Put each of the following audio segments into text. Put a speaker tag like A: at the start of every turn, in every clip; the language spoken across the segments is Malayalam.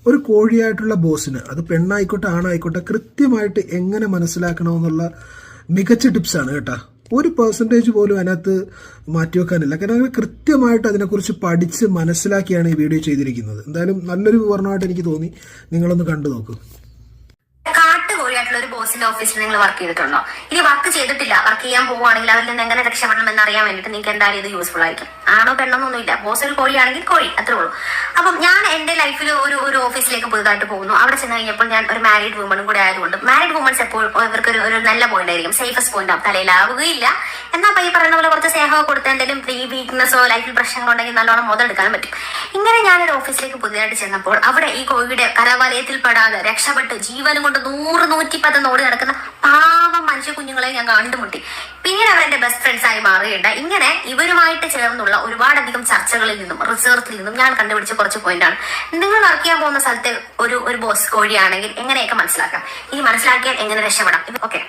A: ഒരു കോഴിയായിട്ടുള്ള ബോസിന്, അത് പെണ്ണായിക്കോട്ടെ ആണായിക്കോട്ടെ, കൃത്യമായിട്ട് എങ്ങനെ മനസ്സിലാക്കണമെന്നുള്ള മികച്ച ടിപ്സാണ് കേട്ടോ. ഒരു പെർസെൻറ്റേജ് പോലും അതിനകത്ത് മാറ്റിവെക്കാനില്ല. കാരണം അങ്ങനെ കൃത്യമായിട്ട് അതിനെക്കുറിച്ച് പഠിച്ച് മനസ്സിലാക്കിയാണ് ഈ വീഡിയോ ചെയ്തിരിക്കുന്നത്. എന്തായാലും നല്ലൊരു വിവരണമായിട്ട് എനിക്ക് തോന്നി. നിങ്ങളൊന്ന് കണ്ടു നോക്കൂ.
B: ഒരു ബോസിന്റെ ഓഫീസിൽ നിങ്ങൾ വർക്ക് ചെയ്തിട്ടുണ്ടോ? ഇനി വർക്ക് ചെയ്തിട്ടില്ല, വർക്ക് ചെയ്യാൻ പോവുകയാണെങ്കിൽ അതിൽ നിന്ന് എങ്ങനെ രക്ഷപ്പെടണം എന്നറിയാൻ വേണ്ടിയിട്ട് നിങ്ങൾക്ക് എന്തായാലും ഇത് യൂസ്ഫുൾ ആയിരിക്കും. ആണോ പെണ്ണൊന്നൊന്നുമില്ല, ബോസ് ഒരു കോഴിയാണെങ്കിൽ കോഴി, അത്രേ ഉള്ളൂ. അപ്പം ഞാൻ എന്റെ ലൈഫിൽ ഒരു ഓഫീസിലേക്ക് പുതുതായിട്ട് പോകുന്നു. അവിടെ ചെന്ന് കഴിഞ്ഞപ്പോൾ ഞാൻ ഒരു മാരീഡ് വുമണും കൂടെ ആയതുകൊണ്ട്, മാരീഡ് വുമൺസ് എപ്പോഴും ഇവർക്ക് ഒരു നല്ല പോയിന്റ് ആയിരിക്കും, സേഫസ്റ്റ് പോയിന്റ് ആവും, തലയിലാവുകയില്ല. എന്നാൽ ഈ പറയുന്ന പോലെ കുറച്ച് സ്നേഹമൊക്കെ കൊടുത്ത് എന്തെങ്കിലും വീക്ക്നെസ്സോ ലൈഫിൽ പ്രശ്നങ്ങളുണ്ടെങ്കിൽ നല്ലോണം മുതലെടുക്കാനും പറ്റും. ഇങ്ങനെ ഞാനൊരു ഓഫീസിലേക്ക് പുതിയതായിട്ട് ചെന്നപ്പോൾ അവിടെ ഈ കോഴിയുടെ കരവലയത്തിൽ പെടാതെ രക്ഷപ്പെട്ട് ജീവനും കൊണ്ട് 100-110 ഓടി നടക്കുന്ന പാവം മനുഷ്യ കുഞ്ഞുങ്ങളെ ഞാൻ കണ്ടുമുട്ടി. പിന്നീട് അവരെന്റെ ബെസ്റ്റ് ഫ്രണ്ട്സ് ആയി മാറിയിട്ടുണ്ട്. ഇങ്ങനെ ഇവരുമായിട്ട് ചേർന്നുള്ള ഒരുപാടധികം ചർച്ചകളിൽ നിന്നും റിസർച്ചിൽ നിന്നും ഞാൻ കണ്ടുപിടിച്ച കുറച്ച് പോയിന്റാണ്. നിങ്ങൾ വർക്ക് ചെയ്യാൻ പോകുന്ന സ്ഥലത്ത് ഒരു ബോസ് കോഴിയാണെങ്കിൽ എങ്ങനെയൊക്കെ മനസ്സിലാക്കാം, ഇനി മനസ്സിലാക്കിയാൽ എങ്ങനെ രക്ഷപ്പെടാം. ഓക്കെ,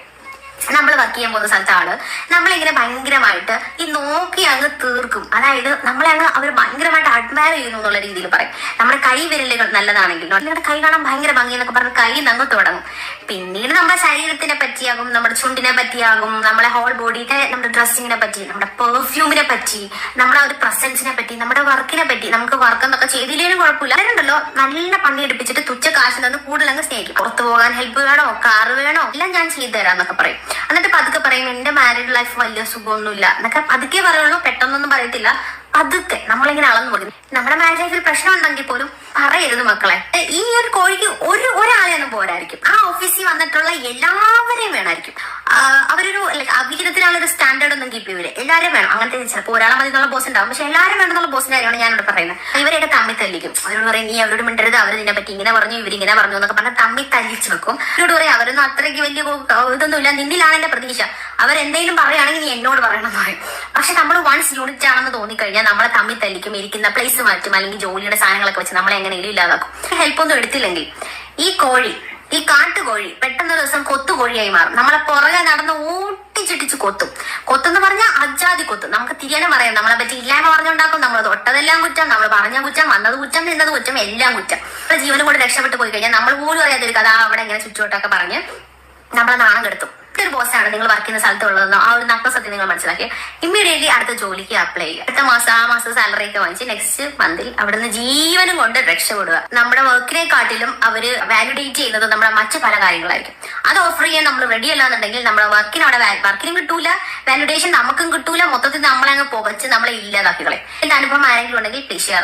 B: നമ്മൾ വർക്ക് ചെയ്യാൻ പോകുന്ന സ്ഥലത്താണ് നമ്മളിങ്ങനെ ഭയങ്കരമായിട്ട് ഈ നോക്കി അങ്ങ് തീർക്കും. അതായത് നമ്മളെ അങ്ങ് അവർ ഭയങ്കരമായിട്ട് അഡ്മയർ ചെയ്യുന്നു എന്നുള്ള രീതിയിൽ പറയും. നമ്മുടെ കൈ വിരലുകൾ നല്ലതാണെങ്കിൽ നിങ്ങളുടെ കൈ കാണാൻ ഭയങ്കര ഭംഗി എന്നൊക്കെ പറഞ്ഞ് കൈ നങ്ങ് തുടങ്ങും. പിന്നീട് നമ്മുടെ ശരീരത്തിനെ പറ്റിയാകും, നമ്മുടെ ചുണ്ടിനെ പറ്റിയാകും, നമ്മളെ ഹോൾ ബോഡിയുടെ നമ്മുടെ ഡ്രസ്സിങ്ങിനെ പറ്റി, നമ്മുടെ പെർഫ്യൂമിനെ പറ്റി, നമ്മുടെ ഒരു പ്രസൻസിനെ പറ്റി, നമ്മുടെ വർക്കിനെ പറ്റി. നമുക്ക് വർക്ക് എന്നൊക്കെ ചെയ്തില്ലേലും കുഴപ്പമില്ല, അതിനുണ്ടല്ലോ നല്ല പണി എടുപ്പിച്ചിട്ട് തുച്ഛ കാശ് തന്ന് കൂടുതൽ അങ്ങ് സ്നേഹിക്കും. പുറത്തു പോകാൻ ഹെൽപ്പ് വേണോ, കാറ് വേണോ, എല്ലാം ഞാൻ ചെയ്തു തരാന്നൊക്കെ പറയും. എന്നിട്ട് പതുക്കെ പറയും എന്റെ മാരീഡ് ലൈഫ് വലിയ സുഖമൊന്നുമില്ല എന്നൊക്കെ പതുക്കെ പറയുള്ളൂ, പെട്ടെന്നൊന്നും പറയത്തില്ല. പതുക്കെ നമ്മളിങ്ങനെ അളന്നു പോകും. നമ്മുടെ മാരീഡ് ലൈഫിൽ പ്രശ്നം ഉണ്ടെങ്കിൽ പോലും പറയരുത് മക്കളെ. ഈ ഒരു കോഴിക്ക് ഒരാളെയൊന്നും പോരായിരിക്കും, ആ ഓഫീസിൽ വന്നിട്ടുള്ള എല്ലാവരെയും വേണമായിരിക്കും. അവരൊരു അവിഹിതത്തിനുള്ള ഒരു സ്റ്റാൻഡേർഡ് ഒന്നും കീപ്പ് ചെയ്യൂല, എല്ലാവരും വേണം. അങ്ങനത്തെ ചിലപ്പോൾ ഒരാളെ മതി എന്നുള്ള ബോസ് ഉണ്ടാവും, പക്ഷെ എല്ലാവരും വേണമെന്നുള്ള ബോസിന്റെ കാര്യമാണ് ഞാനിവിടെ പറയുന്നത്. ഇവരെയൊക്കെ തമ്മി തല്ലിക്കും. അവരോട് പറയും നീ അവരോട് മിണ്ടരുത്, അവർ നിന്നെ പറ്റി ഇങ്ങനെ പറഞ്ഞു ഇവരിങ്ങനെ പറഞ്ഞു എന്നൊക്കെ പറഞ്ഞാൽ തമ്മി തല്ലിച്ചു വെക്കും. അവരോട് പറയും അവരൊന്നും അത്രയ്ക്ക് വലിയ ഇതൊന്നുമില്ല, നിന്നിലാണ് എന്റെ പ്രതീക്ഷ, അവരെന്തെങ്കിലും പറയുകയാണെങ്കിൽ നീ എന്നോട് പറയണമെന്ന് പറയും. പക്ഷെ നമ്മൾ വൺസ് യൂണിറ്റ് ആണെന്ന് തോന്നിക്കഴിഞ്ഞാൽ നമ്മളെ തമ്മി തല്ലിക്കും, ഇരിക്കുന്ന പ്ലേസ് മാറ്റും, അല്ലെങ്കിൽ ജോലിയുടെ സാധനങ്ങളൊക്കെ വെച്ച് നമ്മളെ എങ്ങനെയും ഇല്ലാതാക്കും. ഹെൽപ്പ് ഒന്നും എടുത്തില്ലെങ്കിൽ ഈ കാട്ടുകോഴി പെട്ടെന്നൊരു ദിവസം കൊത്തുകോഴിയായി മാറും. നമ്മളെ പുറകെ നടന്ന് ഓട്ടിച്ചിട്ടിച്ച് കൊത്തെന്ന് പറഞ്ഞാൽ അജാതി കൊത്തും. നമുക്ക് തിരിയാനും പറയാം, നമ്മളെ പറ്റി ഇല്ലായ്മ പറഞ്ഞുണ്ടാക്കും. നമ്മൾ തൊട്ടതെല്ലാം കുറ്റം, നമ്മൾ പറഞ്ഞ കുറ്റം, വന്നത് കുറ്റം, നിന്നത് കുറ്റം, എല്ലാം കുറ്റം. നമ്മുടെ ജീവനും കൂടെ രക്ഷപ്പെട്ടു പോയി കഴിഞ്ഞാൽ നമ്മൾ പോലും അറിയാത്ത ഒരു കഥ അവിടെ ഇങ്ങനെ ചുറ്റോട്ടൊക്കെ പറഞ്ഞ് നമ്മളെ നാണം കെടുത്തും. ഒരു ബോസാണ് നിങ്ങൾ വർക്ക് ചെയ്യുന്ന സ്ഥലത്തുള്ളതെന്നോ ആ ഒരു നഗ്നസത്യം നിങ്ങൾ മനസ്സിലാക്കി ഇമ്മീഡിയറ്റ്ലി അടുത്ത ജോലിക്ക് അപ്ലൈ ചെയ്യുക. അടുത്ത മാസം ആ മാസം സാലറി ഒക്കെ വാങ്ങിച്ച് നെക്സ്റ്റ് മന്തിൽ അവിടുന്ന് ജീവനും കൊണ്ട് രക്ഷപ്പെടുക. നമ്മുടെ വർക്കിനെക്കാട്ടിലും അവര് വാലിഡേറ്റ് ചെയ്യുന്നത് നമ്മുടെ മറ്റു പല കാര്യങ്ങളായിരിക്കും. അത് ഓഫർ ചെയ്യാൻ നമ്മൾ റെഡി അല്ലാന്നുണ്ടെങ്കിൽ നമ്മുടെ വർക്കിനും കിട്ടൂല, വാലിഡേഷൻ നമുക്കും കിട്ടൂല. മൊത്തത്തിൽ നമ്മളെ അങ്ങ് പുകച്ച് നമ്മളെ ഇല്ലാതാക്കികളെ. എന്റെ അനുഭവം ആരെങ്കിലും ഉണ്ടെങ്കിൽ പ്ലീസ് ഷെയർ.